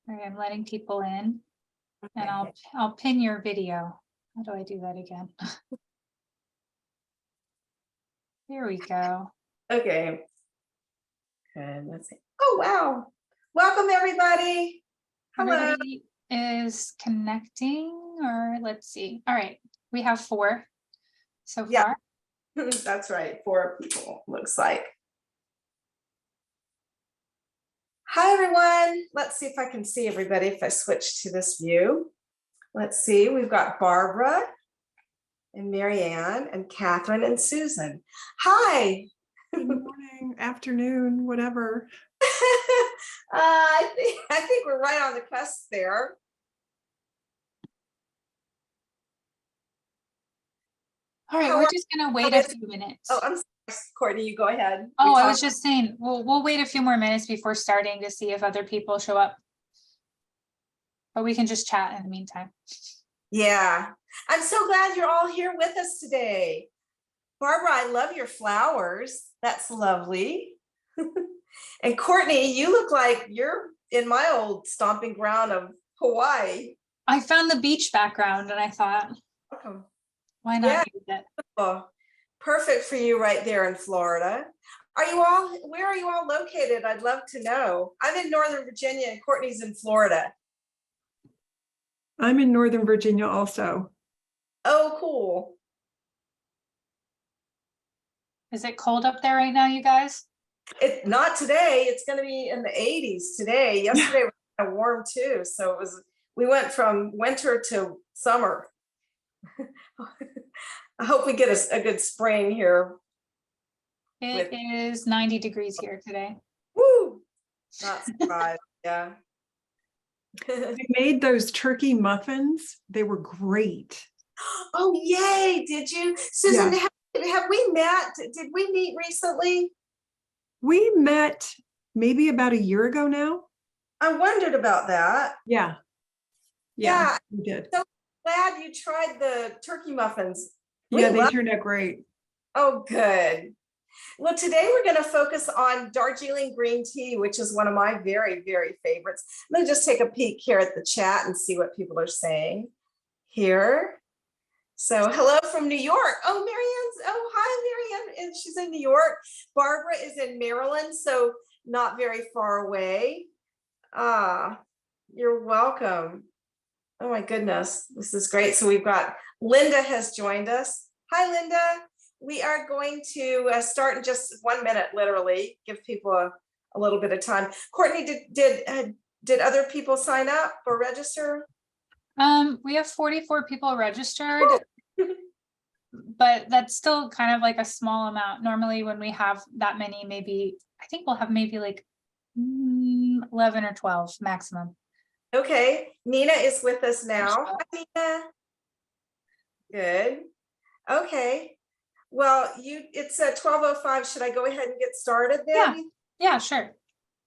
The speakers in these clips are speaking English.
All right, I'm letting people in, and Okay. I'll pin your video. How do I do that again? Here we go. Okay. Good. Let's see. Oh, wow. Welcome, everybody. Hello. Everybody is connecting, or let's see. All right, we have 4 so Yeah. far. That's right. 4 people, looks like. Hi, everyone. Let's see if I can see everybody if I switch to this view. Let's see. We've got Barbara and Marianne and Catherine and Susan. Hi. Good morning, afternoon, whatever. I think we're right on the cusp there. All right, we're just gonna wait a few minutes. Oh, I'm sorry, Courtney, you go ahead. Oh, I was just saying, we'll wait a few more minutes before starting to see if other people show up. But we can just chat in the meantime. Yeah, I'm so glad you're all here with us today. Barbara, I love your flowers. That's lovely. And Courtney, you look like you're in my old stomping ground of Hawaii. I found the beach background and I thought, Welcome. why not use it? Oh, perfect for you right there in Florida. Where are you all located? I'd love to know. I'm in Northern Virginia and Courtney's in Florida. I'm in Northern Virginia also. Oh, cool. Is it cold up there right now, you guys? Not today. It's going to be in the 80s today. Yesterday was kind of warm too. So we went from winter to summer. I hope we get a good spring here. It is 90 degrees here today. Woo! Not surprised. Yeah. I made those turkey muffins. They were great. Oh, yay. Did you? Susan, Yeah. have we met? Did we meet recently? We met maybe about a year ago now. I wondered about that. Yeah. Yeah. We did. So glad you tried the turkey muffins. Yeah, they turned out great. Oh, good. Well, today we're going to focus on Darjeeling green tea, which is one of my very, very favorites. I'm going to just take a peek here at the chat and see what people are saying here. So hello from New York. Oh, Marianne's. Oh, hi, Marianne. And she's in New York. Barbara is in Maryland, so not very far away. You're welcome. Oh my goodness, this is great. So we've got Linda has joined us. Hi, Linda. We are going to start in just 1 minute, literally, give people a little bit of time. Courtney, did other people sign up or register? We have 44 people registered, but that's still kind of like a small amount. Normally when we have that many, I think we'll have maybe like 11 or 12 maximum. Okay, Nina is with us now. Hi, Nina. Good. Okay. Well, it's 12:05. Should I go ahead and get started then? Yeah, sure.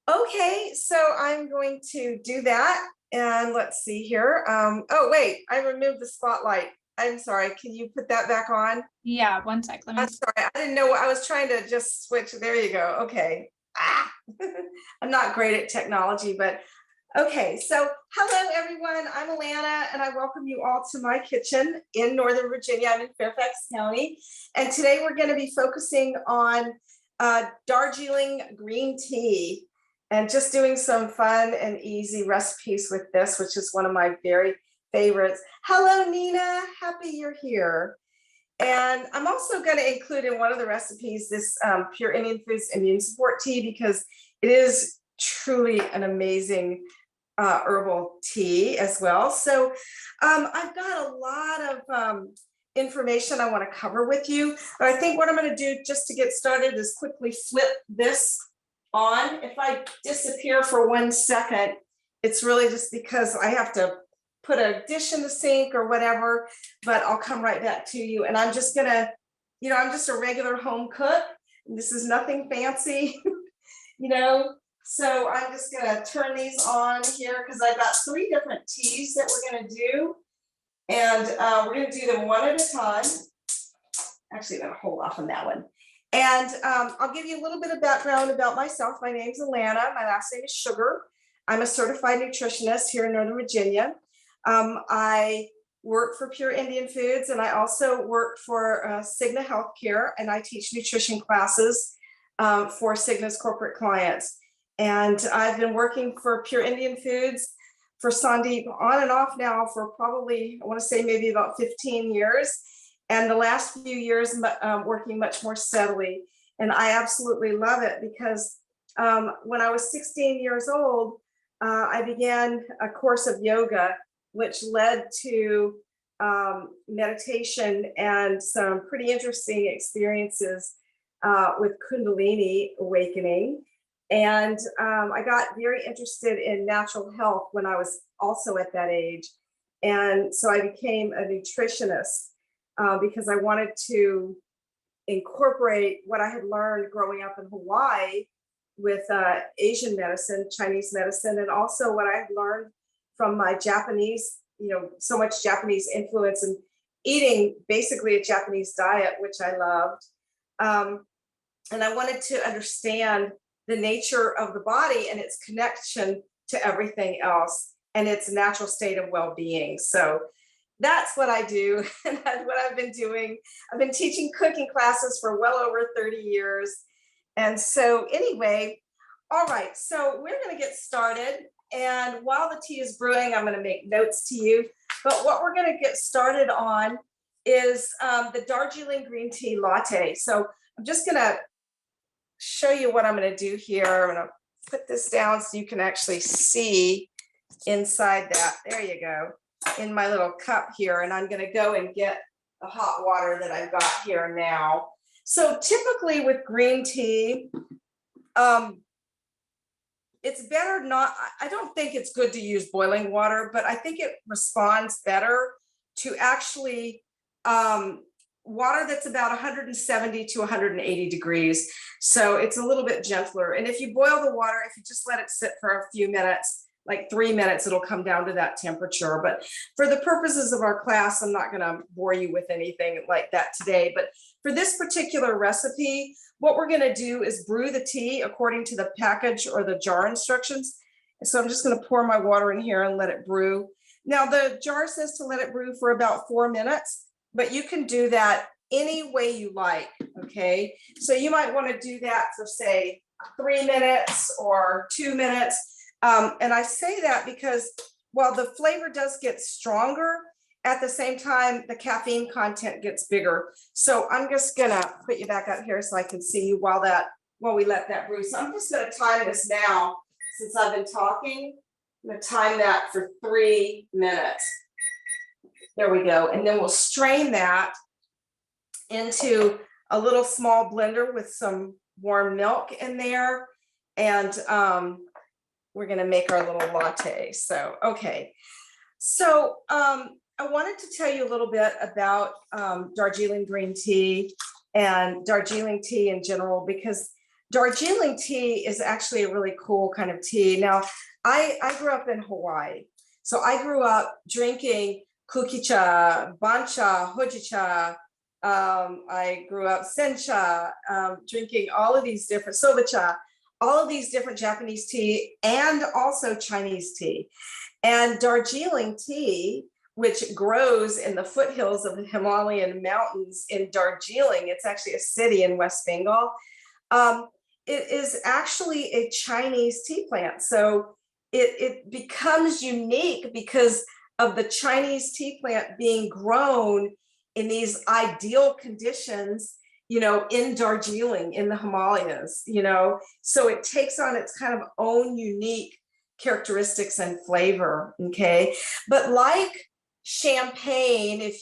Okay, so I'm going to do that. And let's see here. Oh, wait, I removed the spotlight. I'm sorry. Can you put that back on? Yeah, 1 sec. I'm sorry. I didn't know. I was trying to just switch. There you go. Okay. I'm not great at technology, but okay. So hello, everyone. I'm Alana, and I welcome you all to my kitchen in Northern Virginia. I'm in Fairfax County. And today we're going to be focusing on Darjeeling green tea and just doing some fun and easy recipes with this, which is one of my very favorites. Hello, Nina. Happy you're here. And I'm also going to include in one of the recipes this Pure Indian Foods Immune Support Tea, because it is truly an amazing herbal tea as well. So I've got a lot of information I want to cover with you, but I think what I'm going to do just to get started is quickly flip this on. If I disappear for 1 second, it's really just because I have to put a dish in the sink or whatever, but I'll come right back to you. And I'm just gonna, I'm just a regular home cook. This is nothing fancy, so I'm just gonna turn these on here because I've got 3 different teas that we're gonna do. And we're gonna do them one at a time. Actually, I'm gonna hold off on that one. And I'll give you a little bit of background about myself. My name's Alana. My last name is Sugar. I'm a certified nutritionist here in Northern Virginia. I work for Pure Indian Foods, and I also work for Cigna Healthcare, and I teach nutrition classes for Cigna's corporate clients. And I've been working for Pure Indian Foods for Sandeep on and off now for probably, I want to say maybe about 15 years. And the last few years working much more steadily. And I absolutely love it because when I was 16 years old, I began a course of yoga, which led to meditation and some pretty interesting experiences with Kundalini awakening. And I got very interested in natural health when I was also at that age. And so I became a nutritionist because I wanted to incorporate what I had learned growing up in Hawaii with Asian medicine, Chinese medicine, and also what I had learned from my Japanese, so much Japanese influence and eating basically a Japanese diet, which I loved. And I wanted to understand the nature of the body and its connection to everything else and its natural state of well-being. So that's what I do, and that's what I've been doing. I've been teaching cooking classes for well over 30 years. And so anyway, all right, so we're going to get started. And while the tea is brewing, I'm going to make notes to you. But what we're going to get started on is the Darjeeling green tea latte. So I'm just going to show you what I'm going to do here. I'm going to put this down so you can actually see inside that. There you go. In my little cup here. And I'm going to go and get the hot water that I've got here now. So typically with green tea, it's better not, I don't think it's good to use boiling water, but I think it responds better to actually water that's about 170 to 180 degrees. So it's a little bit gentler. And if you boil the water, if you just let it sit for a few minutes, like 3 minutes, it'll come down to that temperature. But for the purposes of our class, I'm not going to bore you with anything like that today. But for this particular recipe, what we're going to do is brew the tea according to the package or the jar instructions. So I'm just going to pour my water in here and let it brew. Now the jar says to let it brew for about 4 minutes, but you can do that any way you like. Okay, so you might want to do that for say 3 minutes or 2 minutes. And I say that because while the flavor does get stronger, at the same time, the caffeine content gets bigger. So I'm just gonna put you back up here so I can see you while we let that brew. So I'm just gonna time this now since I've been talking. I'm gonna time that for 3 minutes. There we go. And then we'll strain that into a little small blender with some warm milk in there. And we're going to make our little latte. So, okay. So I wanted to tell you a little bit about Darjeeling green tea and Darjeeling tea in general, because Darjeeling tea is actually a really cool kind of tea. Now, I grew up in Hawaii. So I grew up drinking kukicha, bancha, hojicha. I grew up sencha, drinking all of these different sobacha, all of these different Japanese tea and also Chinese tea. And Darjeeling tea, which grows in the foothills of the Himalayan mountains in Darjeeling, it's actually a city in West Bengal. It is actually a Chinese tea plant. So it becomes unique because of the Chinese tea plant being grown in these ideal conditions, in Darjeeling, in the Himalayas, so it takes on its kind of own unique characteristics and flavor, okay? But like champagne, if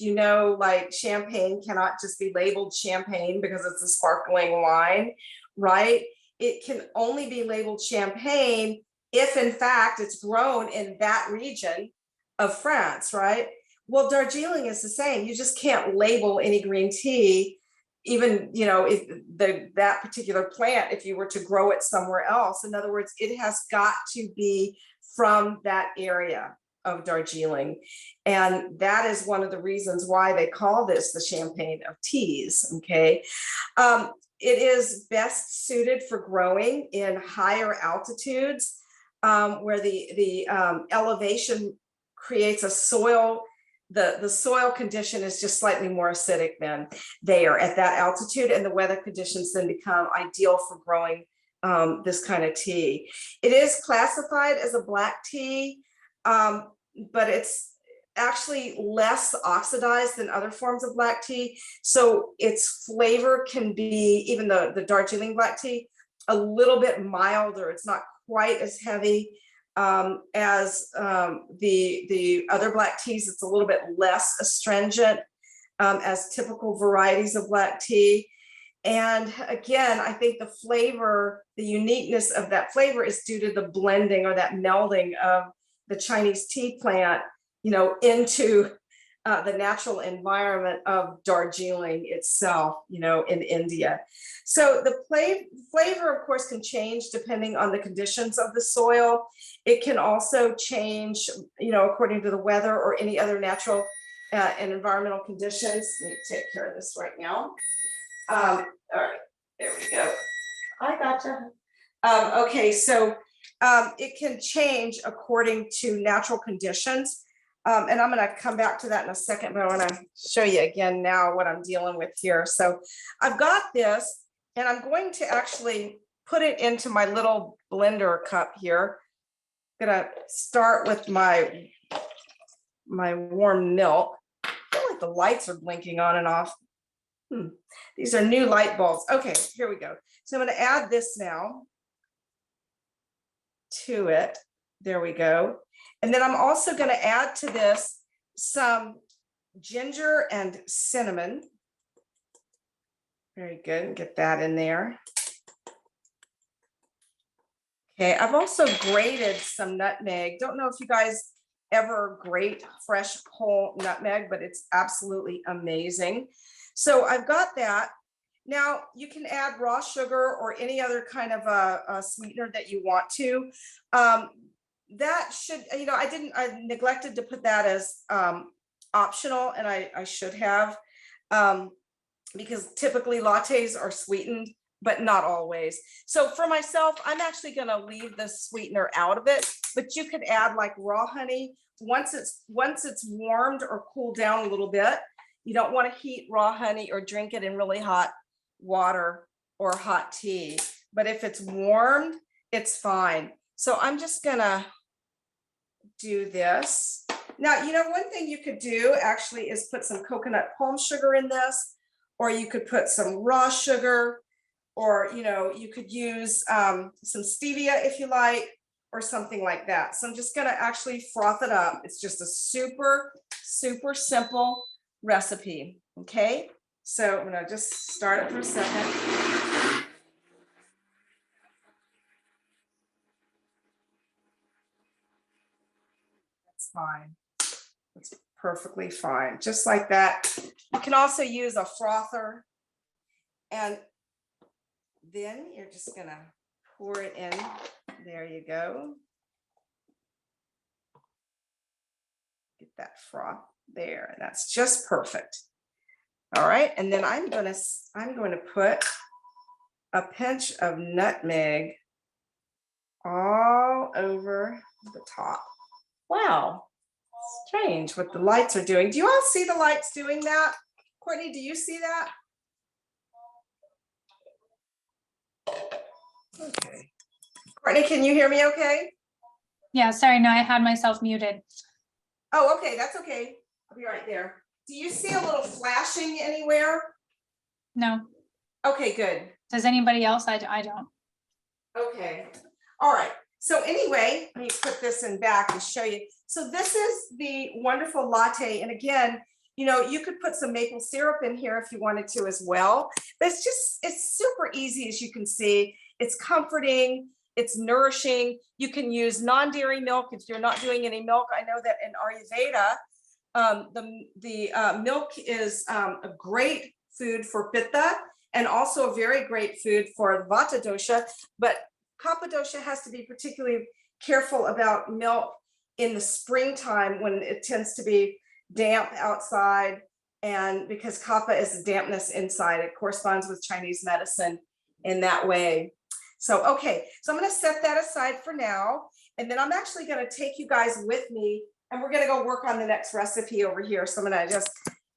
like champagne cannot just be labeled champagne because it's a sparkling wine, right? It can only be labeled champagne if in fact it's grown in that region of France, right? Well, Darjeeling is the same. You just can't label any green tea, even, if that particular plant, if you were to grow it somewhere else. In other words, it has got to be from that area of Darjeeling. And that is one of the reasons why they call this the champagne of teas, okay? It is best suited for growing in higher altitudes. where the elevation creates a soil, the soil condition is just slightly more acidic than there at that altitude, and the weather conditions then become ideal for growing this kind of tea. It is classified as a black tea, but it's actually less oxidized than other forms of black tea. So its flavor can be, even the Darjeeling black tea, a little bit milder. It's not quite as heavy as the other black teas. It's a little bit less astringent as typical varieties of black tea. And again, I think the flavor, the uniqueness of that flavor is due to the blending or that melding of the Chinese tea plant, you know, into the natural environment of Darjeeling itself, you know, in India. So the flavor, of course, can change depending on the conditions of the soil. It can also change, you know, according to the weather or any other natural and environmental conditions. Let me take care of this right now. All right, there we go. I gotcha. Okay, so it can change according to natural conditions. And I'm going to come back to that in a second, but I want to show you again now what I'm dealing with here. So I've got this, and I'm going to actually put it into my little blender cup here. I'm going to start with my warm milk. I feel like the lights are blinking on and off. These are new light bulbs. Okay, here we go. So I'm going to add this now to it. There we go. And then I'm also going to add to this some ginger and cinnamon. Very good. Get that in there. Okay, I've also grated some nutmeg. Don't know if you guys ever grate fresh whole nutmeg, but it's absolutely amazing. So I've got that. Now you can add raw sugar or any other kind of a sweetener that you want to. That should, you know, I neglected to put that as optional, and I should have, because typically lattes are sweetened, but not always. So for myself, I'm actually going to leave the sweetener out of it, but you could add like raw honey once it's warmed or cooled down a little bit. You don't want to heat raw honey or drink it in really hot water or hot tea, but if it's warmed, it's fine. So I'm just gonna do this. Now, you know, one thing you could do actually is put some coconut palm sugar in this, or you could put some raw sugar, or, you know, you could use some stevia if you like, or something like that. So I'm just gonna actually froth it up. It's just a super, super simple recipe. Okay, so I'm gonna just start it for a second. That's fine. That's perfectly fine. Just like that. You can also use a frother, and then you're just gonna pour it in. There you go. Get that froth there, and that's just perfect. All right, and then I'm going to put a pinch of nutmeg all over the top. Wow, strange what the lights are doing. Do you all see the lights doing that? Courtney, do you see that? Okay. Courtney, can you hear me okay? Yeah, sorry, no, I had myself muted. Oh, okay, that's okay. I'll be right there. Do you see a little flashing anywhere? No. Okay, good. Does anybody else? I don't. Okay. All right. So anyway, let me put this in back and show you. So this is the wonderful latte. And again, you know, you could put some maple syrup in here if you wanted to as well. But it's super easy, as you can see. It's comforting. It's nourishing. You can use non-dairy milk if you're not doing any milk. I know that in Ayurveda, the milk is a great food for pitta, and also a very great food for vata dosha, but kapha dosha has to be particularly careful about milk in the springtime when it tends to be damp outside, and because kapha is the dampness inside, it corresponds with Chinese medicine in that way. So, okay, so I'm going to set that aside for now. And then I'm actually going to take you guys with me, and we're going to go work on the next recipe over here. So I'm going to just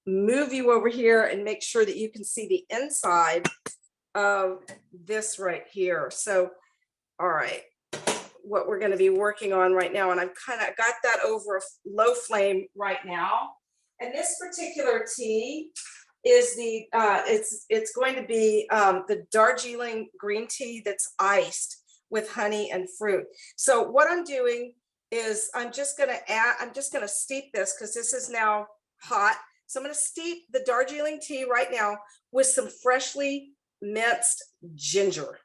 move you over here and make sure that you can see the inside of this right here. So, all right, what we're going to be working on right now, and I've kind of got that over a low flame right now. And this particular tea is the it's going to be the Darjeeling green tea that's iced with honey and fruit. So what I'm doing is I'm just going to steep this because this is now hot. So I'm going to steep the Darjeeling tea right now with some freshly minced ginger.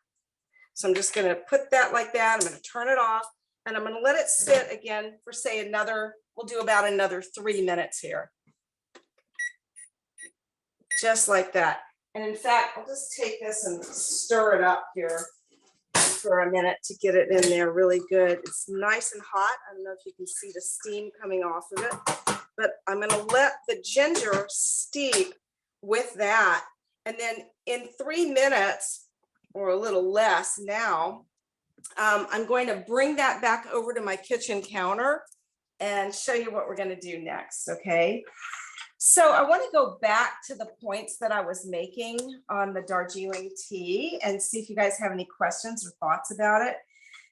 So I'm just going to put that like that. I'm going to turn it off, and I'm going to let it sit again for, say, we'll do about another 3 minutes here. Just like that. And in fact, I'll just take this and stir it up here for a minute to get it in there really good. It's nice and hot. I don't know if you can see the steam coming off of it, but I'm going to let the ginger steep with that. And then in 3 minutes or a little less now, I'm going to bring that back over to my kitchen counter and show you what we're going to do next. Okay. So I want to go back to the points that I was making on the Darjeeling tea and see if you guys have any questions or thoughts about it.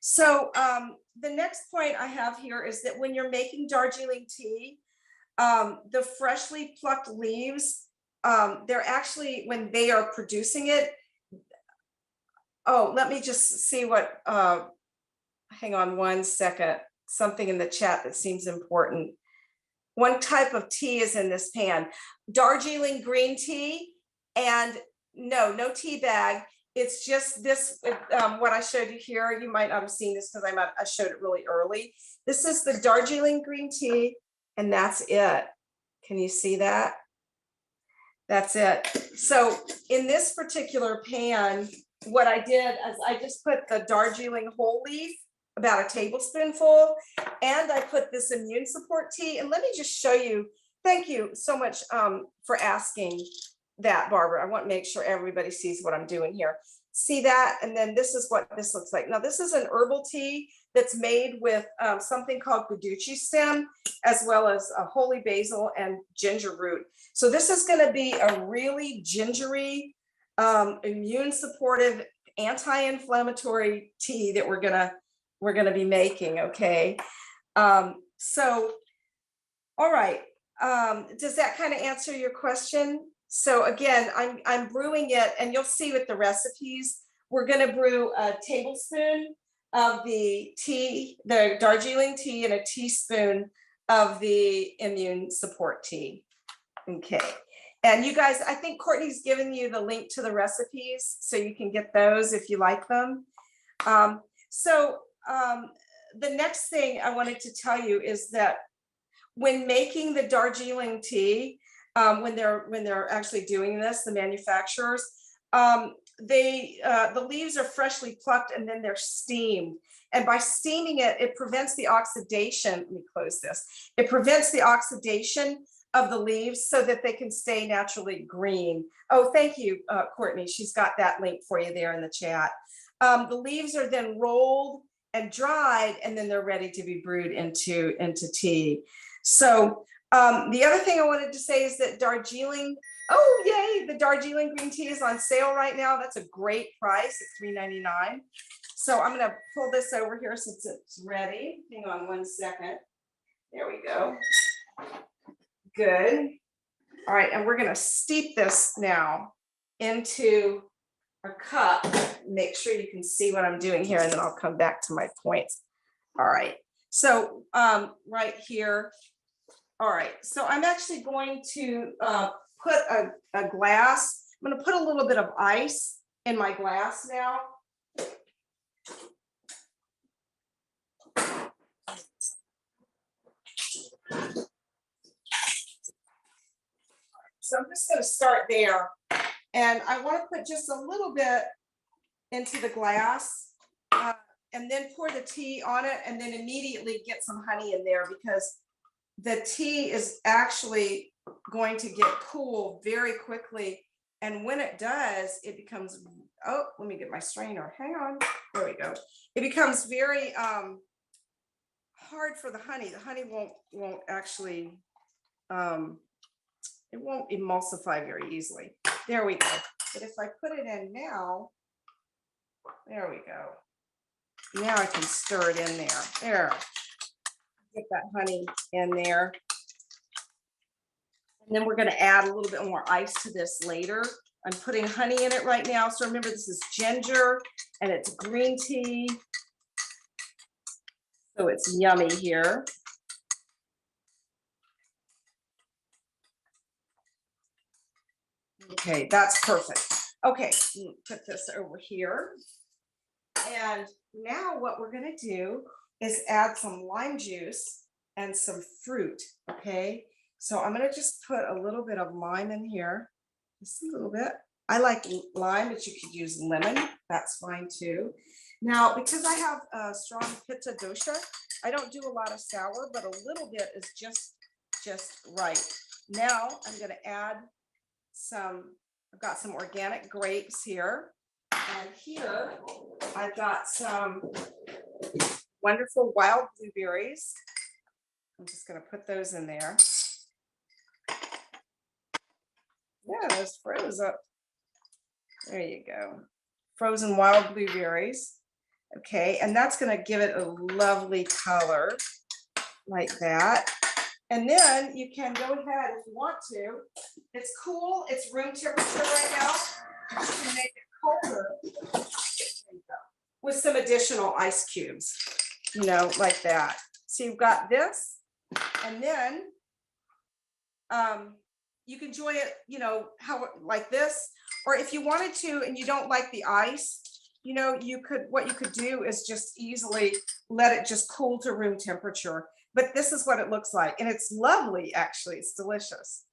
So the next point I have here is that when you're making Darjeeling tea, the freshly plucked leaves, they're actually, when they are producing it, oh, let me just see what, hang on one second, something in the chat that seems important. One type of tea is in this pan, Darjeeling green tea, and no tea bag. It's just this, what I showed you here. You might not have seen this because I showed it really early. This is the Darjeeling green tea, and that's it. Can you see that? That's it. So in this particular pan, what I did is I just put the Darjeeling whole leaf, about a tablespoonful, and I put this immune support tea. And let me just show you, thank you so much for asking that, Barbara. I want to make sure everybody sees what I'm doing here. See that? And then this is what this looks like. Now this is an herbal tea that's made with something called guduchi stem, as well as a holy basil and ginger root. So this is going to be a really gingery, immune supportive, anti-inflammatory tea that we're gonna be making. Okay. So, all right. Does that kind of answer your question? So again, I'm brewing it, and you'll see with the recipes, we're going to brew a tablespoon of the tea, the Darjeeling tea, and a teaspoon of the immune support tea. Okay. And you guys, I think Courtney's given you the link to the recipes, so you can get those if you like them. The next thing I wanted to tell you is that when making the Darjeeling tea, when they're actually doing this, the manufacturers, the leaves are freshly plucked and then they're steamed. And by steaming it, it prevents the oxidation. Let me close this. It prevents the oxidation of the leaves so that they can stay naturally green. Oh, thank you, Courtney. She's got that link for you there in the chat. The leaves are then rolled and dried, and then they're ready to be brewed into tea. So the other thing I wanted to say is that Darjeeling, oh yay, the Darjeeling green tea is on sale right now. That's a great price at $3.99. So I'm gonna pull this over here since it's ready. Hang on one second. There we go. Good. All right, and we're gonna steep this now into a cup. Make sure you can see what I'm doing here, and then I'll come back to my points. All right, so right here. All right, so I'm actually going to put a glass. I'm going to put a little bit of ice in my glass now. So I'm just going to start there. And I want to put just a little bit into the glass and then pour the tea on it, and then immediately get some honey in there, because the tea is actually going to get cool very quickly. And when it does, it becomes, oh, let me get my strainer. Hang on. There we go. It becomes very hard for the honey. The honey won't actually, it won't emulsify very easily. There we go. But if I put it in now, there we go. Now I can stir it in there. There. Get that honey in there. And then we're going to add a little bit more ice to this later. I'm putting honey in it right now. So remember, this is ginger and it's green tea. So it's yummy here. Okay, that's perfect. Okay, put this over here. And now what we're going to do is add some lime juice and some fruit. Okay, so I'm going to just put a little bit of lime in here. Just a little bit. I like lime, but you could use lemon. That's fine too. Now, because I have a strong pitta dosha, I don't do a lot of sour, but a little bit is just right. Now I'm going to add some, I've got some organic grapes here. And here I've got some wonderful wild blueberries. I'm just going to put those in there. Yeah, those froze up. There you go. Frozen wild blueberries. Okay, and that's going to give it a lovely color like that. And then you can go ahead if you want to. It's cool. It's room temperature right now. You can make it colder with some additional ice cubes, you know, like that. So you've got this, and then you can enjoy it, you know, how like this, or if you wanted to and you don't like the ice, you know, what you could do is just easily let it just cool to room temperature. But this is what it looks like, and it's lovely, actually. It's delicious.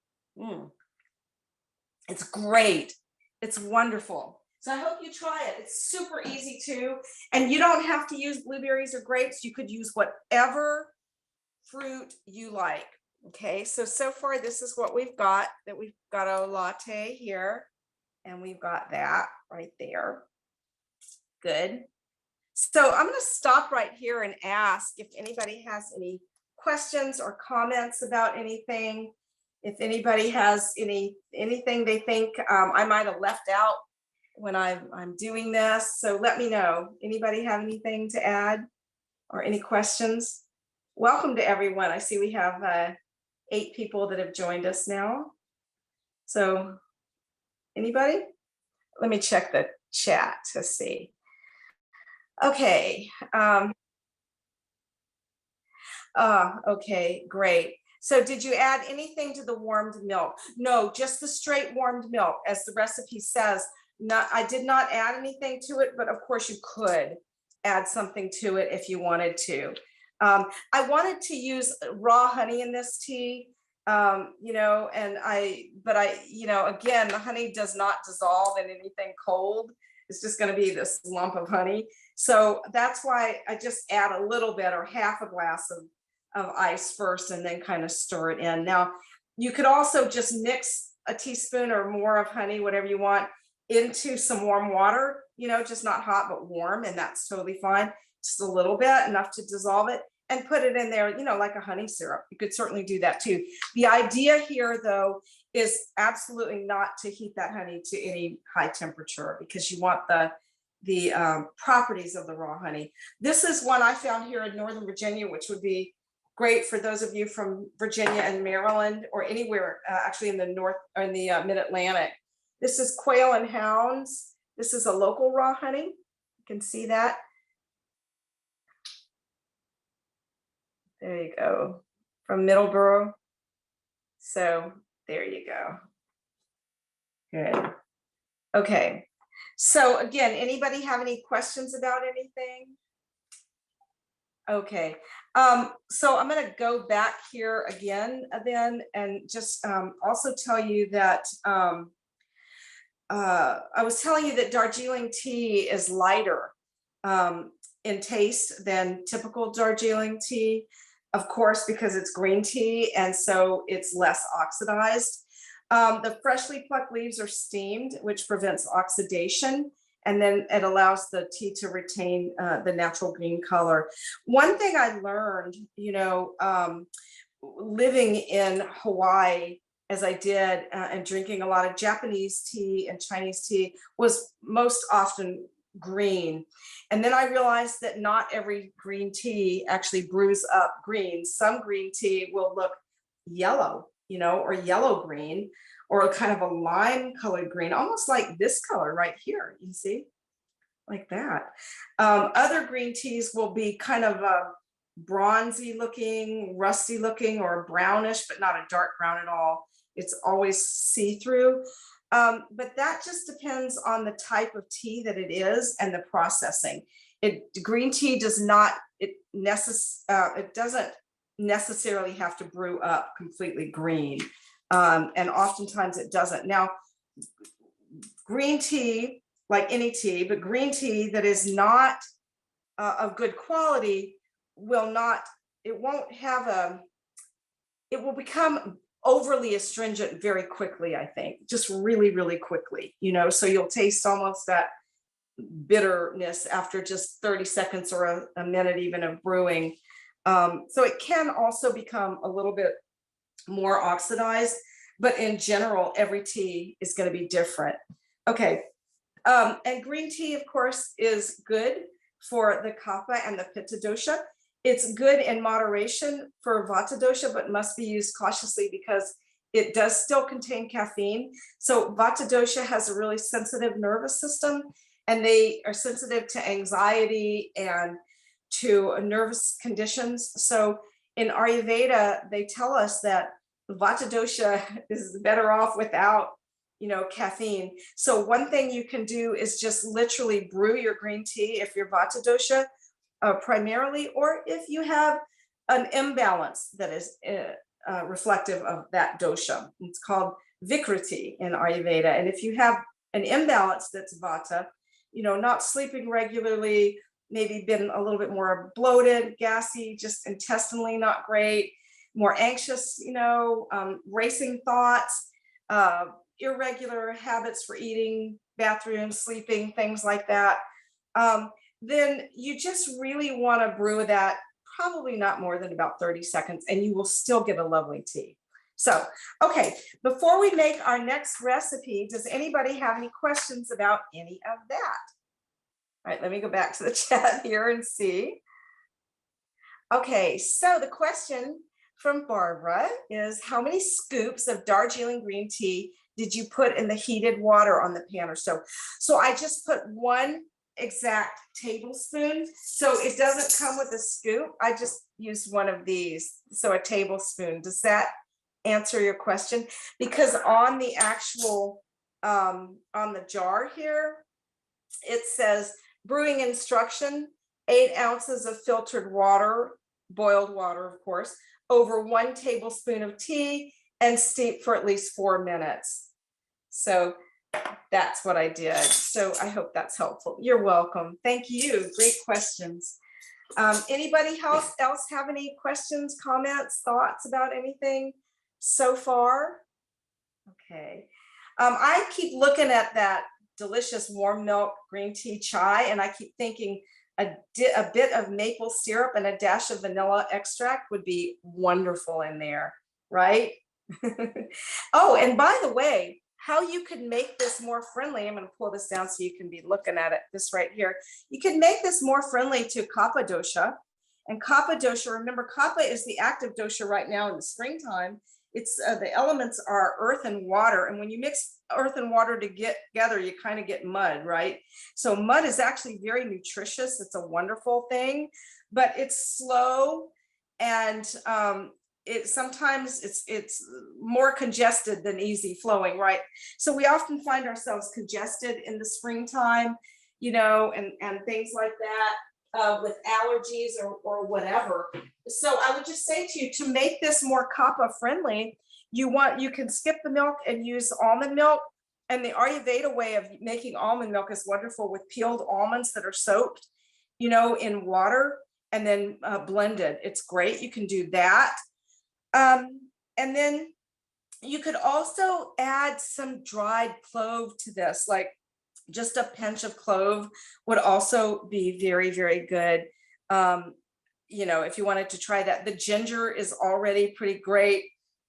It's great. It's wonderful. So I hope you try it. It's super easy too. And you don't have to use blueberries or grapes. You could use whatever fruit you like. Okay, so far this is what we've got. That we've got a latte here, and we've got that right there. Good. So I'm going to stop right here and ask if anybody has any questions or comments about anything. If anybody has anything they think I might have left out when I'm doing this. So let me know. Anybody have anything to add or any questions? Welcome to everyone. I see we have 8 people that have joined us now. So anybody? Let me check the chat to see. Okay. Okay, great. So did you add anything to the warmed milk? No, just the straight warmed milk, as the recipe says. I did not add anything to it, but of course you could add something to it if you wanted to. I wanted to use raw honey in this tea, you know, but you know, again, the honey does not dissolve in anything cold. It's just going to be this lump of honey. So that's why I just add a little bit or half a glass of ice first and then kind of stir it in. Now, you could also just mix a teaspoon or more of honey, whatever you want, into some warm water, you know, just not hot, but warm, and that's totally fine. Just a little bit, enough to dissolve it, and put it in there, you know, like a honey syrup. You could certainly do that too. The idea here, though, is absolutely not to heat that honey to any high temperature, because you want the properties of the raw honey. This is one I found here in Northern Virginia, which would be great for those of you from Virginia and Maryland, or anywhere actually in the North or in the Mid-Atlantic. This is Quail and Hounds. This is a local raw honey. You can see that. There you go, from Middleborough. So there you go. Good. Okay. So again, anybody have any questions about anything? Okay. So I'm going to go back here again then and just also tell you that I was telling you that Darjeeling tea is lighter in taste than typical Darjeeling tea, of course, because it's green tea, and so it's less oxidized. The freshly plucked leaves are steamed, which prevents oxidation, and then it allows the tea to retain the natural green color. One thing I learned, living in Hawaii as I did, and drinking a lot of Japanese tea and Chinese tea, was most often green. And then I realized that not every green tea actually brews up green. Some green tea will look yellow, or yellow green, or a kind of a lime colored green, almost like this color right here, you see, like that. Other green teas will be kind of bronzy looking, rusty looking, or brownish, but not a dark brown at all. It's always see-through. But that just depends on the type of tea that it is and the processing. Green tea does not, it doesn't necessarily have to brew up completely green. And oftentimes it doesn't. Now, green tea, like any tea, but green tea that is not of good quality it will become overly astringent very quickly, I think, just really, really quickly, so you'll taste almost that bitterness after just 30 seconds or a minute even of brewing. So it can also become a little bit more oxidized, but in general, every tea is going to be different. Okay. And green tea, of course, is good for the kapha and the pitta dosha. It's good in moderation for vata dosha, but must be used cautiously because it does still contain caffeine. So vata dosha has a really sensitive nervous system, and they are sensitive to anxiety and to nervous conditions. So in Ayurveda, they tell us that vata dosha is better off without, caffeine. So one thing you can do is just literally brew your green tea if you're vata dosha primarily, or if you have an imbalance that is reflective of that dosha. It's called vikriti in Ayurveda. And if you have an imbalance that's vata, not sleeping regularly, maybe been a little bit more bloated, gassy, just intestinally not great, more anxious, racing thoughts, irregular habits for eating, bathroom, sleeping, things like that, then you just really want to brew that probably not more than about 30 seconds, and you will still get a lovely tea. So, okay, before we make our next recipe, does anybody have any questions about any of that? All right, let me go back to the chat here and see. Okay, so the question from Barbara is, how many scoops of Darjeeling green tea did you put in the heated water on the pan or stove? So I just put one exact tablespoon. So it doesn't come with a scoop. I just used one of these. So a tablespoon. Does that answer your question? Because on the actual, on the jar here, it says brewing instruction, 8 ounces of filtered water, boiled water, of course, over 1 tablespoon of tea, and steep for at least 4 minutes. So that's what I did. So I hope that's helpful. You're welcome. Thank you. Great questions. Anybody else have any questions, comments, thoughts about anything so far? Okay. I keep looking at that delicious warm milk green tea chai, and I keep thinking a bit of maple syrup and a dash of vanilla extract would be wonderful in there, right? Oh, and by the way, how you could make this more friendly, I'm going to pull this down so you can be looking at it, this right here. You can make this more friendly to kapha dosha. And kapha dosha, remember, kapha is the active dosha right now in the springtime. It's the elements are earth and water. And when you mix earth and water together, you kind of get mud, right? So mud is actually very nutritious. It's a wonderful thing, but it's slow, and sometimes it's more congested than easy flowing, right? So we often find ourselves congested in the springtime, and things like that, with allergies or whatever. So I would just say to you, to make this more kapha friendly, you can skip the milk and use almond milk. And the Ayurveda way of making almond milk is wonderful, with peeled almonds that are soaked, in water and then blended. It's great. You can do that. And then you could also add some dried clove to this, like just a pinch of clove would also be very, very good. You know, if you wanted to try that, the ginger is already pretty great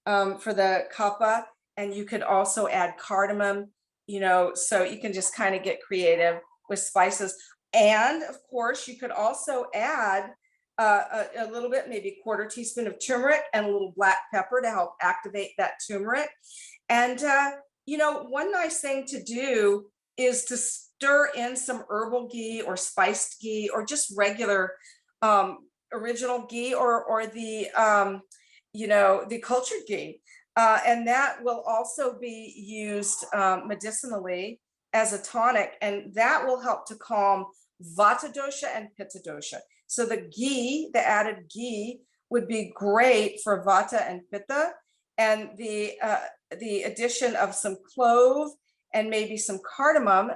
for the kapha, and you could also add cardamom, you know, so you can just kind of get creative with spices. And of course, you could also add a little bit, maybe a quarter teaspoon of turmeric and a little black pepper to help activate that turmeric. And, you know, one nice thing to do is to stir in some herbal ghee or spiced ghee or just regular original ghee or the, you know, the cultured ghee. And that will also be used medicinally as a tonic, and that will help to calm vata dosha and pitta dosha. So the ghee, the added ghee, would be great for vata and pitta, and the addition of some clove and maybe some cardamom,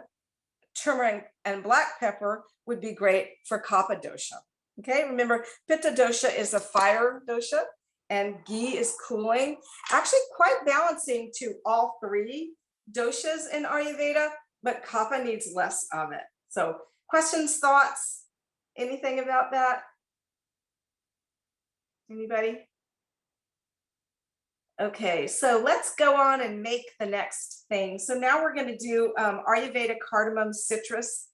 turmeric, and black pepper would be great for kapha dosha. Okay, remember pitta dosha is a fire dosha, and ghee is cooling, actually quite balancing to all three doshas in Ayurveda, but kapha needs less of it. So questions, thoughts, anything about that? Anybody? Okay, so let's go on and make the next thing. So now we're going to do Ayurveda cardamom citrus.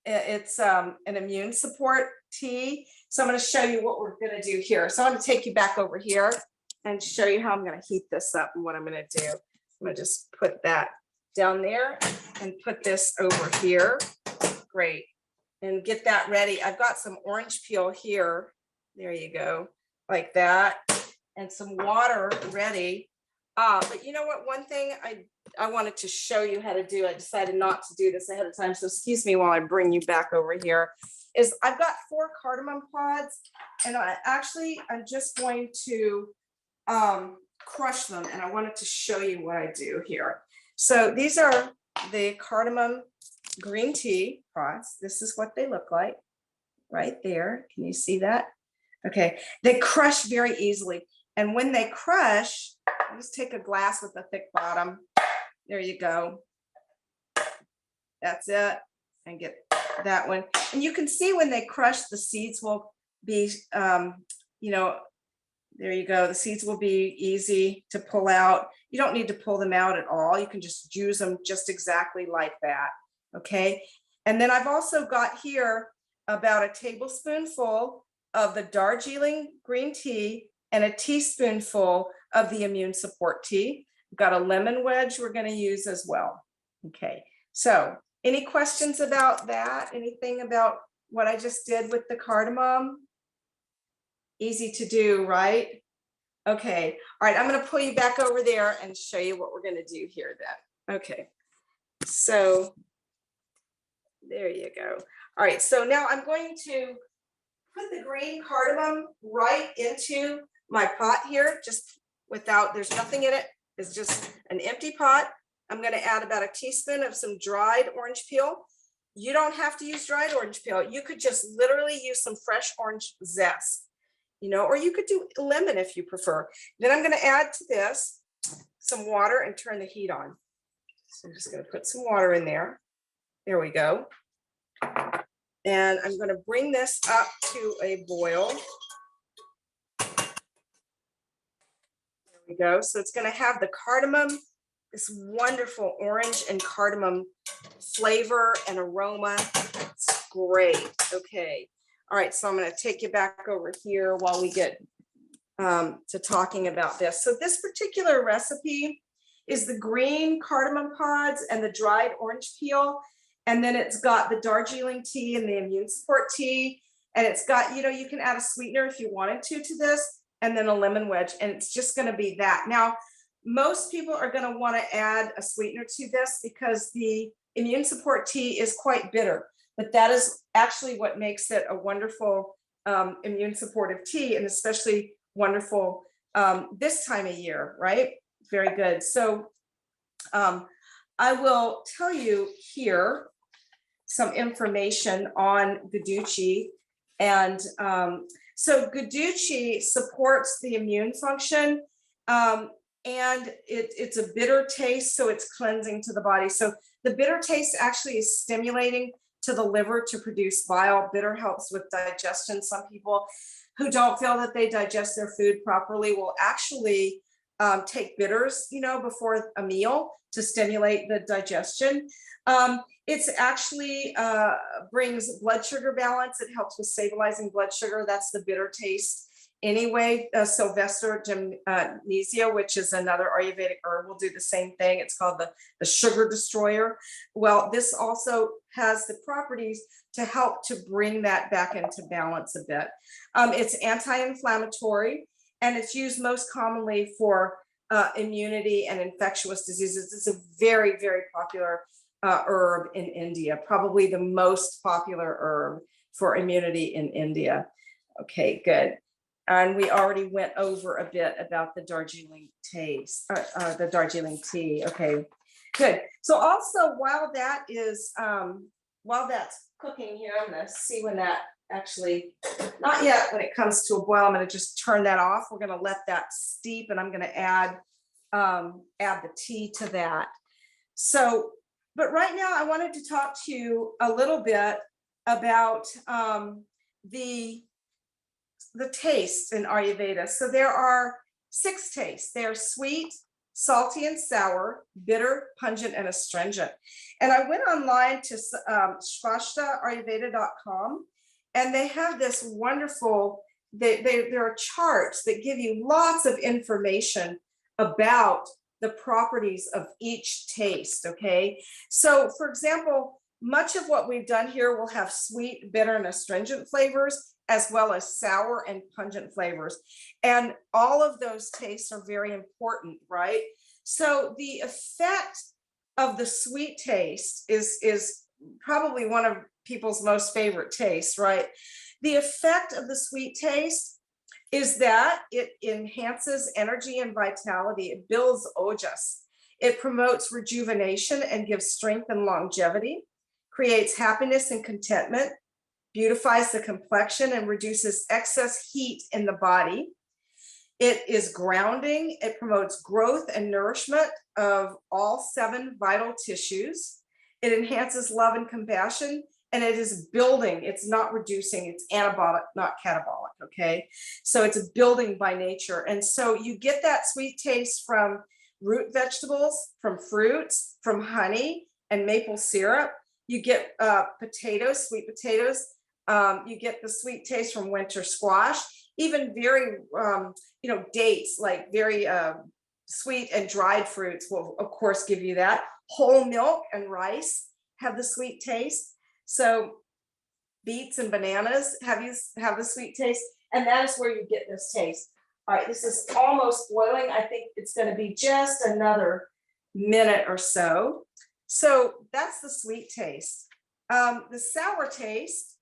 It's an immune support tea. So I'm going to show you what we're going to do here. So I'm going to take you back over here and show you how I'm going to heat this up and what I'm going to do. I'm going to just put that down there and put this over here. Great. And get that ready. I've got some orange peel here. There you go, like that. And some water ready. But you know what, one thing I wanted to show you how to do, I decided not to do this ahead of time, so excuse me while I bring you back over here, is I've got 4 cardamom pods, and I'm just going to crush them, and I wanted to show you what I do here. So these are the cardamom green tea pods. This is what they look like right there. Can you see that? Okay, they crush very easily. And when they crush, I just take a glass with a thick bottom. There you go. That's it. And get that one. And you can see when they crush, the seeds will be, you know, there you go. The seeds will be easy to pull out. You don't need to pull them out at all. You can just use them just exactly like that. Okay. And then I've also got here about a tablespoonful of the Darjeeling green tea and a teaspoonful of the immune support tea. We've got a lemon wedge we're going to use as well. Okay, so any questions about that? Anything about what I just did with the cardamom? Easy to do, right? Okay, all right, I'm going to pull you back over there and show you what we're going to do here then. Okay, so there you go. All right, so now I'm going to put the green cardamom right into my pot here, just without, there's nothing in it. It's just an empty pot. I'm going to add about a teaspoon of some dried orange peel. You don't have to use dried orange peel. You could just literally use some fresh orange zest, you know, or you could do lemon if you prefer. Then I'm going to add to this some water and turn the heat on. So I'm just going to put some water in there. There we go. And I'm going to bring this up to a boil. There we go. So it's going to have the cardamom, this wonderful orange and cardamom flavor and aroma. It's great. Okay. All right. So I'm going to take you back over here while we get to talking about this. So this particular recipe is the green cardamom pods and the dried orange peel. And then it's got the Darjeeling tea and the immune support tea. And it's got, you know, you can add a sweetener if you wanted to this, and then a lemon wedge. And it's just going to be that. Now, most people are going to want to add a sweetener to this because the immune support tea is quite bitter. But that is actually what makes it a wonderful immune supportive tea, and especially wonderful this time of year, right? Very good. So I will tell you here some information on Guduchi. And so Guduchi supports the immune function. and it's a bitter taste, so it's cleansing to the body. So the bitter taste actually is stimulating to the liver to produce bile. Bitter helps with digestion. Some people who don't feel that they digest their food properly will actually take bitters, before a meal to stimulate the digestion. It's actually brings blood sugar balance. It helps with stabilizing blood sugar. That's the bitter taste. Anyway, Sylvester gymnesia, which is another Ayurvedic herb, will do the same thing. It's called the sugar destroyer. Well, this also has the properties to help to bring that back into balance a bit. It's anti-inflammatory, and it's used most commonly for immunity and infectious diseases. It's a very, very popular herb in India, probably the most popular herb for immunity in India. Okay, good. And we already went over a bit about the Darjeeling taste, the Darjeeling tea. Okay, good. So also while that's cooking here, I'm gonna see when that actually, not yet when it comes to a boil, I'm gonna just turn that off. We're gonna let that steep, and I'm gonna add the tea to that. So, but right now I wanted to talk to you a little bit about the tastes in Ayurveda. So there are 6 tastes. They're sweet, salty and sour, bitter, pungent, and astringent. And I went online to swashtaayurveda.com, and they have this wonderful, there are charts that give you lots of information about the properties of each taste, okay? So for example, much of what we've done here will have sweet, bitter, and astringent flavors, as well as sour and pungent flavors. And all of those tastes are very important, right? So the effect of the sweet taste is probably one of people's most favorite tastes, right? The effect of the sweet taste is that it enhances energy and vitality. It builds ojas. It promotes rejuvenation and gives strength and longevity, creates happiness and contentment, beautifies the complexion, and reduces excess heat in the body. It is grounding. It promotes growth and nourishment of all 7 vital tissues. It enhances love and compassion, and it is building. It's not reducing. It's anabolic, not catabolic, okay? So it's a building by nature. And so you get that sweet taste from root vegetables, from fruits, from honey and maple syrup. You get potatoes, sweet potatoes. You get the sweet taste from winter squash, even very, dates, like very sweet and dried fruits will of course give you that. Whole milk and rice have the sweet taste. So beets and bananas have the sweet taste, and that is where you get this taste. All right, this is almost boiling. I think it's going to be just another minute or so. So that's the sweet taste. The sour taste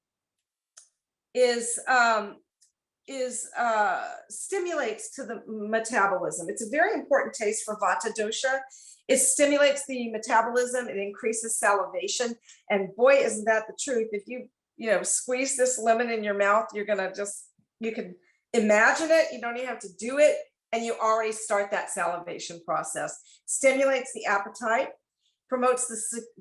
stimulates to the metabolism. It's a very important taste for Vata dosha. It stimulates the metabolism. It increases salivation, and boy, isn't that the truth. If you squeeze this lemon in your mouth, you can imagine it. You don't even have to do it, and you already start that salivation process. Stimulates the appetite, promotes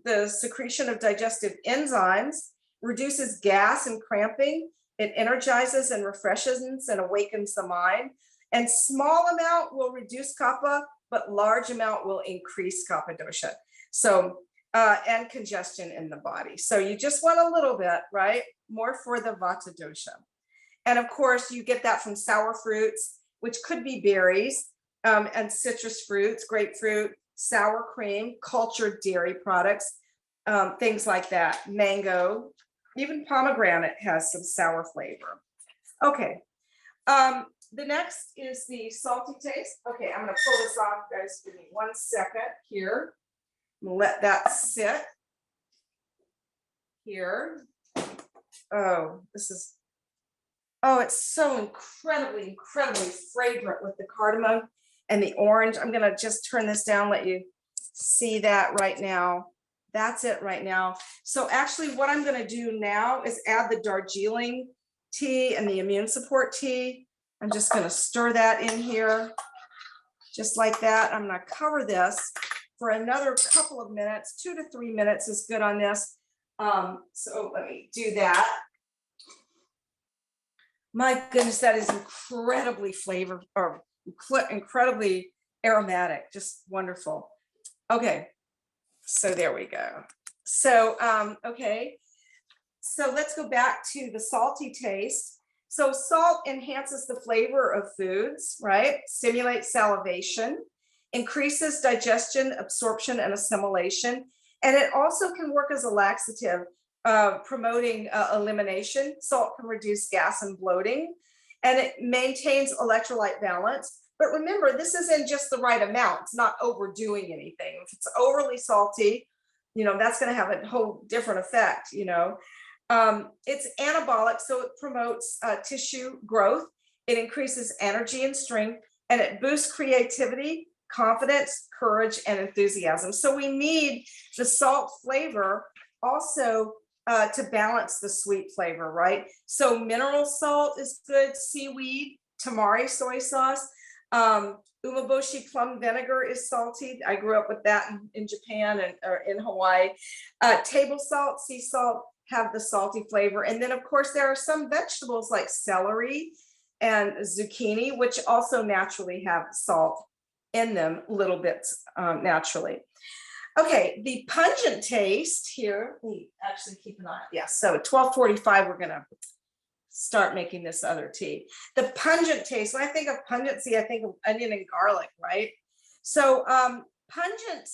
the secretion of digestive enzymes, reduces gas and cramping. It energizes and refreshes and awakens the mind. And small amount will reduce kapha, but large amount will increase kapha dosha. So, and congestion in the body. So you just want a little bit, right? More for the vata dosha. And of course, you get that from sour fruits, which could be berries, and citrus fruits, grapefruit, sour cream, cultured dairy products, things like that, mango. Even pomegranate has some sour flavor. Okay, the next is the salty taste. Okay, I'm gonna pull this off, guys. Give me 1 second here. Let that sit here. Oh, it's so incredibly fragrant with the cardamom and the orange. I'm gonna just turn this down, let you see that right now. That's it right now. So actually what I'm going to do now is add the Darjeeling tea and the immune support tea. I'm just going to stir that in here. just like that. I'm gonna cover this for another couple of minutes. 2 to 3 minutes is good on this. So let me do that. My goodness, that is incredibly flavor or incredibly aromatic, just wonderful. Okay, so there we go. So, okay, so let's go back to the salty taste. So salt enhances the flavor of foods, right? Stimulates salivation, increases digestion, absorption, and assimilation. And it also can work as a laxative, promoting elimination. Salt can reduce gas and bloating, and it maintains electrolyte balance. But remember, this isn't just the right amount. It's not overdoing anything. If it's overly salty, that's going to have a whole different effect, It's anabolic, so it promotes tissue growth. It increases energy and strength, and it boosts creativity, confidence, courage, and enthusiasm. So we need the salt flavor also to balance the sweet flavor, right? So mineral salt is good, seaweed, tamari soy sauce, umeboshi plum vinegar is salty. I grew up with that in Japan or in Hawaii. Table salt, sea salt have the salty flavor. And then of course there are some vegetables like celery and zucchini, which also naturally have salt in them, little bits naturally. Okay, the pungent taste here, we actually keep an eye. Yeah, so 12:45, we're gonna start making this other tea. The pungent taste, when I think of pungency, I think of onion and garlic, right? So pungent,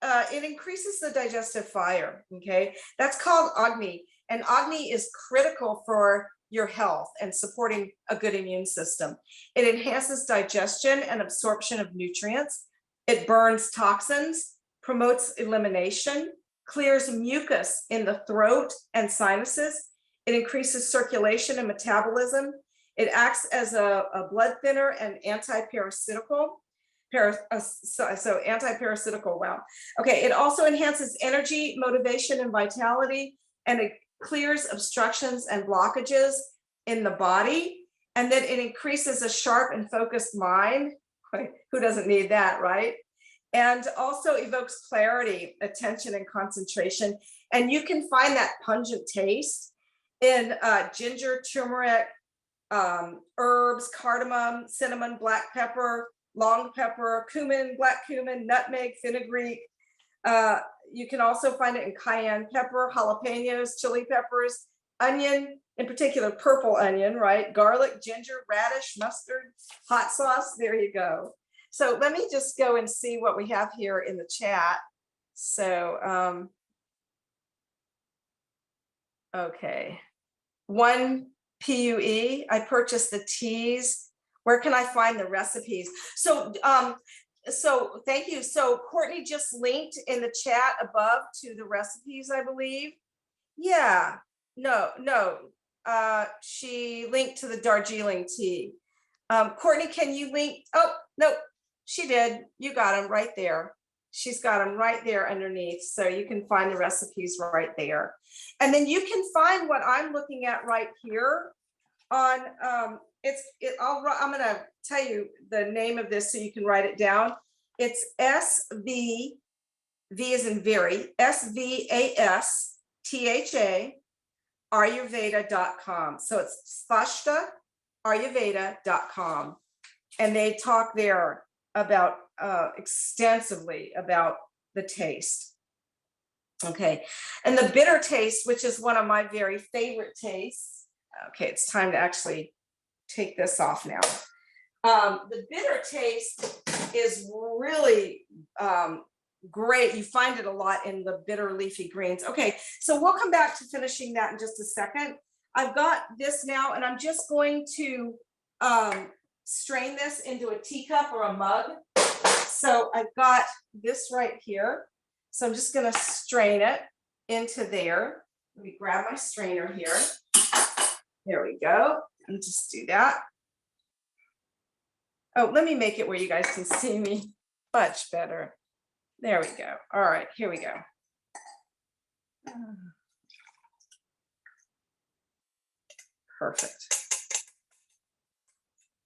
it increases the digestive fire, okay? That's called Agni, and Agni is critical for your health and supporting a good immune system. It enhances digestion and absorption of nutrients. It burns toxins, promotes elimination, clears mucus in the throat and sinuses. It increases circulation and metabolism. It acts as a blood thinner and anti-parasitical. So anti-parasitical, wow. Okay, it also enhances energy, motivation, and vitality, and it clears obstructions and blockages in the body. And then it increases a sharp and focused mind. Who doesn't need that, right? And also evokes clarity, attention, and concentration. And you can find that pungent taste in ginger, turmeric, herbs, cardamom, cinnamon, black pepper, long pepper, cumin, black cumin, nutmeg, fenugreek. You can also find it in cayenne pepper, jalapenos, chili peppers, onion, in particular purple onion, right? Garlic, ginger, radish, mustard, hot sauce. There you go. So let me just go and see what we have here in the chat. So, okay. 1 PUE, I purchased the teas. Where can I find the recipes? So, so thank you. So Courtney just linked in the chat above to the recipes, I believe. Yeah, no, she linked to the Darjeeling tea. Courtney, can you link? Oh, no, she did. You got them right there. She's got them right there underneath. So you can find the recipes right there. And then you can find what I'm looking at right here on, I'm gonna tell you the name of this so you can write it down. It's SV, V as in very, SVASTHA, Ayurveda.com. So it's Svashta Ayurveda.com. And they talk there about extensively about the taste. Okay, and the bitter taste, which is one of my very favorite tastes. Okay, it's time to actually take this off now. The bitter taste is really great. You find it a lot in the bitter leafy greens. Okay, so we'll come back to finishing that in just a second. I've got this now, and I'm just going to strain this into a teacup or a mug. So I've got this right here. So I'm just going to strain it into there. Let me grab my strainer here. There we go. And just do that. Oh, let me make it where you guys can see me much better. There we go. All right, here we go. Perfect.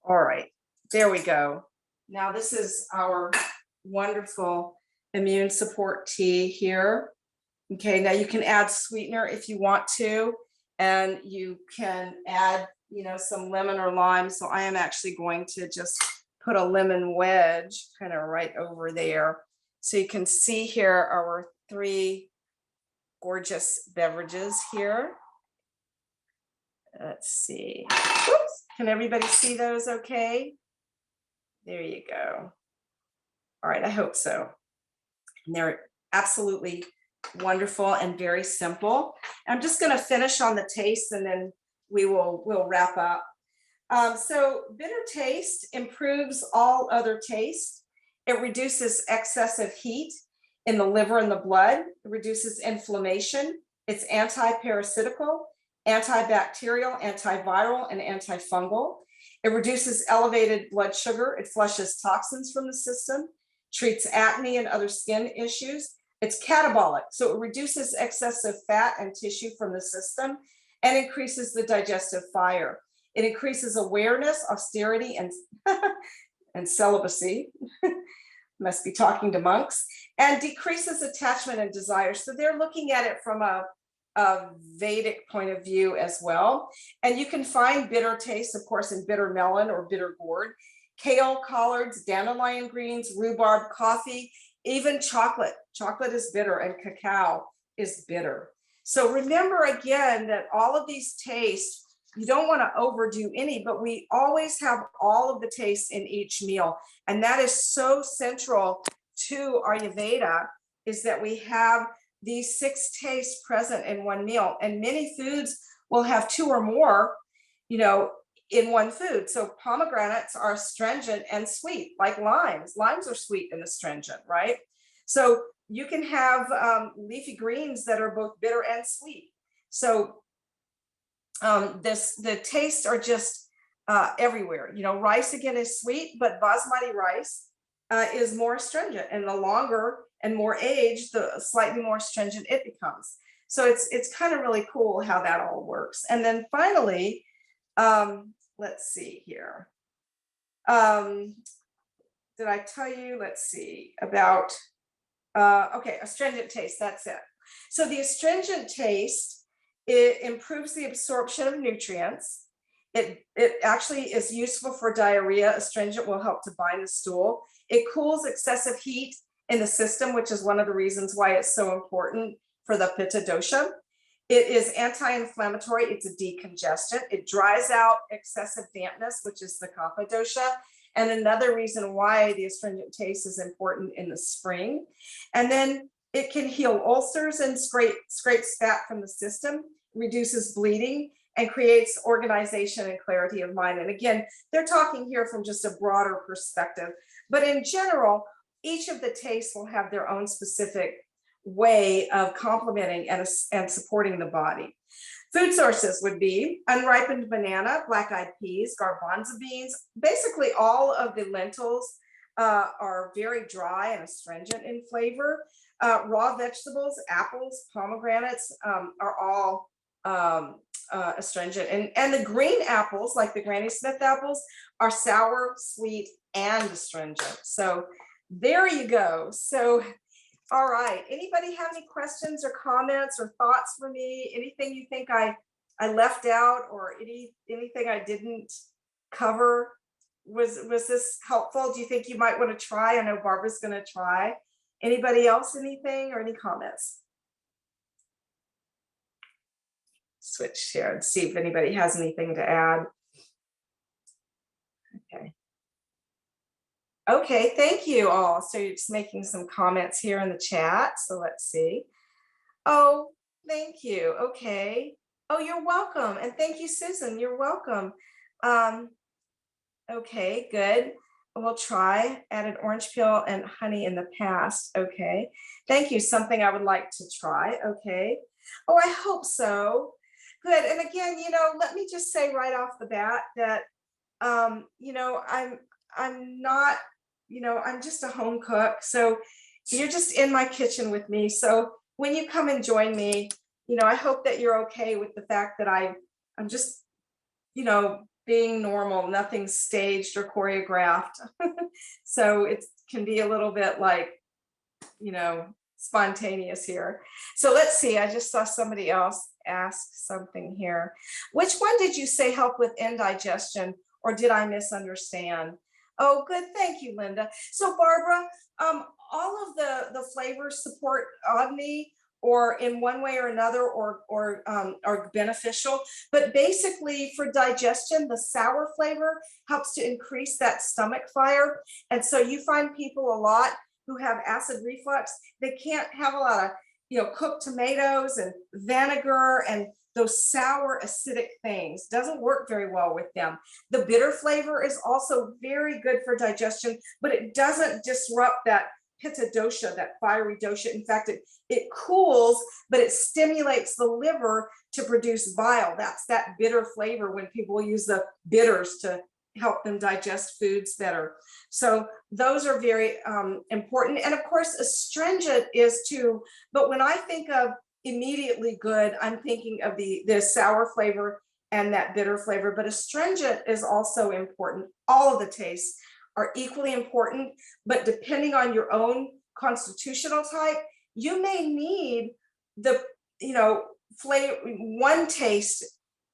All right, there we go. Now this is our wonderful immune support tea here. Okay, now you can add sweetener if you want to, and you can add, you know, some lemon or lime. So I am actually going to just put a lemon wedge kind of right over there. So you can see here our 3 gorgeous beverages here. Let's see. Oops. Can everybody see those okay? There you go. All right, I hope so. And they're absolutely wonderful and very simple. I'm just going to finish on the taste and then we'll wrap up. So bitter taste improves all other taste. It reduces excessive heat in the liver and the blood. It reduces inflammation. It's anti-parasitical, antibacterial, antiviral, and antifungal. It reduces elevated blood sugar. It flushes toxins from the system, treats acne and other skin issues. It's catabolic, so it reduces excessive fat and tissue from the system and increases the digestive fire. It increases awareness, austerity, and celibacy. Must be talking to monks, and decreases attachment and desire. So they're looking at it from a Vedic point of view as well. And you can find bitter taste, of course, in bitter melon or bitter gourd, kale, collards, dandelion greens, rhubarb, coffee, even chocolate. Chocolate is bitter and cacao is bitter. So remember again that all of these tastes, you don't want to overdo any, but we always have all of the tastes in each meal. And that is so central to Ayurveda, is that we have these 6 tastes present in one meal. And many foods will have 2 or more, you know, in one food. So pomegranates are astringent and sweet, like limes. Limes are sweet and astringent, right? So you can have leafy greens that are both bitter and sweet. So the tastes are just everywhere. You know, rice again is sweet, but basmati rice is more astringent, and the longer and more aged, the slightly more astringent it becomes. So it's kind of really cool how that all works. And then finally, let's see here. Did I tell you? Let's see about, okay, astringent taste, that's it. So the astringent taste, it improves the absorption of nutrients. It actually is useful for diarrhea. Astringent will help to bind the stool. It cools excessive heat in the system, which is one of the reasons why it's so important for the Pitta dosha. It is anti-inflammatory. It's a decongestant. It dries out excessive dampness, which is the Kapha dosha. And another reason why the astringent taste is important in the spring. And then it can heal ulcers and scrapes fat from the system, reduces bleeding, and creates organization and clarity of mind. And again, they're talking here from just a broader perspective. But in general, each of the tastes will have their own specific way of complementing and supporting the body. Food sources would be unripened banana, black-eyed peas, garbanzo beans. Basically, all of the lentils are very dry and astringent in flavor. Raw vegetables, apples, pomegranates are all astringent. And the green apples, like the Granny Smith apples, are sour, sweet, and astringent. So there you go. So, all right. Anybody have any questions or comments or thoughts for me? Anything you think I left out, or anything I didn't cover? Was this helpful? Do you think you might want to try? I know Barbara's going to try. Anybody else, anything or any comments? Switch here and see if anybody has anything to add. Okay. Okay, thank you all. So you're just making some comments here in the chat. So let's see. Oh, thank you. Okay. Oh, you're welcome. And thank you, Susan. You're welcome. Okay, good. We'll try. Added orange peel and honey in the past. Okay. Thank you. Something I would like to try. Okay. Oh, I hope so. Good. And again, you know, let me just say right off the bat that, you know, I'm not, you know, I'm just a home cook. So you're just in my kitchen with me. So when you come and join me, you know, I hope that you're okay with the fact that I'm just, you know, being normal, nothing staged or choreographed. So it can be a little bit like, you know, spontaneous here. So let's see, I just saw somebody else ask something here. Which one did you say help with indigestion, or did I misunderstand? Oh, good, thank you, Linda. So Barbara, all of the flavors support ODNI or in one way or another, or are beneficial. But basically for digestion, the sour flavor helps to increase that stomach fire. And so you find people a lot who have acid reflux, they can't have a lot of, you know, cooked tomatoes and vinegar and those sour acidic things. Doesn't work very well with them. The bitter flavor is also very good for digestion, but it doesn't disrupt that pitta dosha, that fiery dosha. In fact, it cools, but it stimulates the liver to produce bile. That's that bitter flavor when people use the bitters to help them digest foods better. So those are very important. And of course, astringent is too, but when I think of immediately good, I'm thinking of the sour flavor and that bitter flavor, but astringent is also important. All of the tastes are equally important, but depending on your own constitutional type, you may need the, you know, flavor, one taste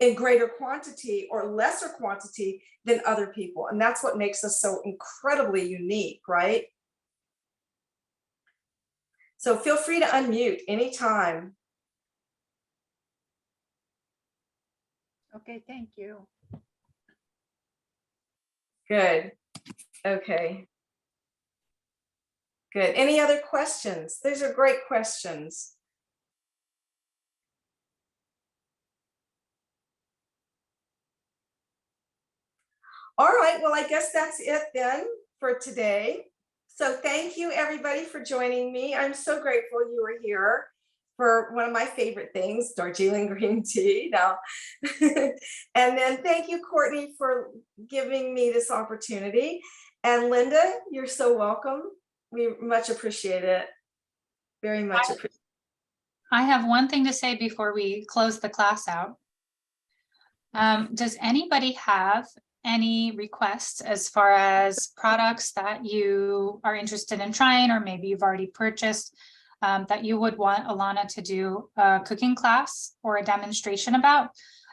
in greater quantity or lesser quantity than other people. And that's what makes us so incredibly unique, right? So feel free to unmute anytime. Okay, thank you. Good. Okay. Good. Any other questions? These are great questions. All right, well, I guess that's it then for today. So thank you everybody for joining me. I'm so grateful you were here for one of my favorite things, Darjeeling green tea. Now, and then thank you, Courtney, for giving me this opportunity. And Linda, you're so welcome. We much appreciate it. Very much appreciate it. I have one thing to say before we close the class out. Does anybody have any requests as far as products that you are interested in trying, or maybe you've already purchased, that you would want Alana to do a cooking class or a demonstration about?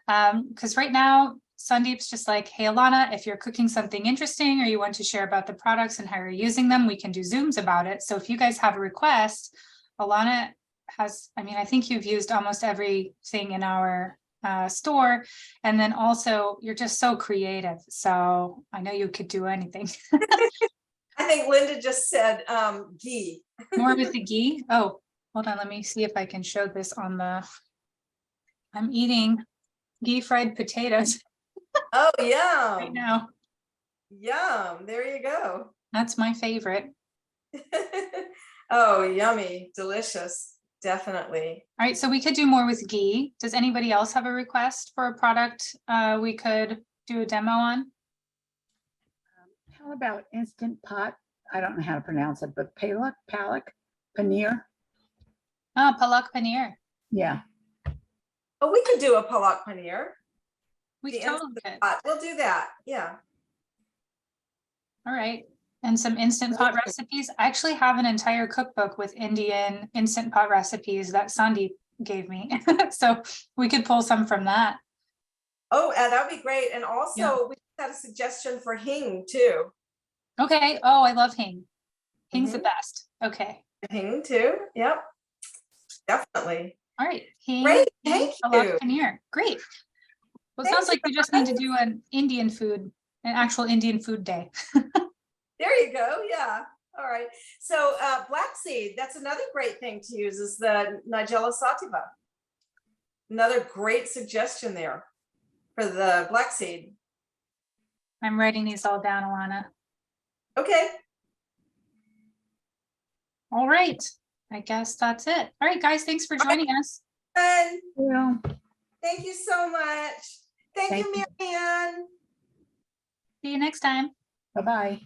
Because right now, Sandeep's just like, hey, Alana, if you're cooking something interesting or you want to share about the products and how you're using them, we can do Zooms about it. So if you guys have a request, Alana has, I mean, I think you've used almost everything in our store, and then also you're just so creative, so I know you could do anything. I think Linda just said ghee. More with the ghee. Oh, hold on, let me see if I can show this on the, I'm eating ghee fried potatoes Oh, right yum. now. Yum. There you go. That's my favorite. Oh, yummy. Delicious. Definitely. All right, so we could do more with ghee. Does anybody else have a request for a product we could do a demo on? How about Instant Pot? I don't know how to pronounce it, but palak paneer. Oh, palak paneer. Yeah. Oh, we could do a palak paneer. We The totally Instant could. Pot. We'll do that. Yeah. All right. And some instant pot recipes. I actually have an entire cookbook with Indian instant pot recipes that Sandeep gave me. So we could pull some from that. Oh, that would be great. And also Yeah. we had a suggestion for hing too. Okay. Oh, I love hing. Hing's the Mhm. best. Okay. Hing too. Yep. Definitely. All right. Hing, Great. hing, Thank palak you. paneer. Great. Well, it Thank sounds like you, we just need to guys. do an Indian food, an actual Indian food day. There you go. Yeah. All right. So black seed, that's another great thing to use, is the Nigella sativa. Another great suggestion there for the black seed. I'm writing these all down, Alana. Okay. All right. I guess that's it. All right, guys, thanks for joining us. And Well, thank you so much. Thank you, Thank Marianne. See you next time. bye-bye.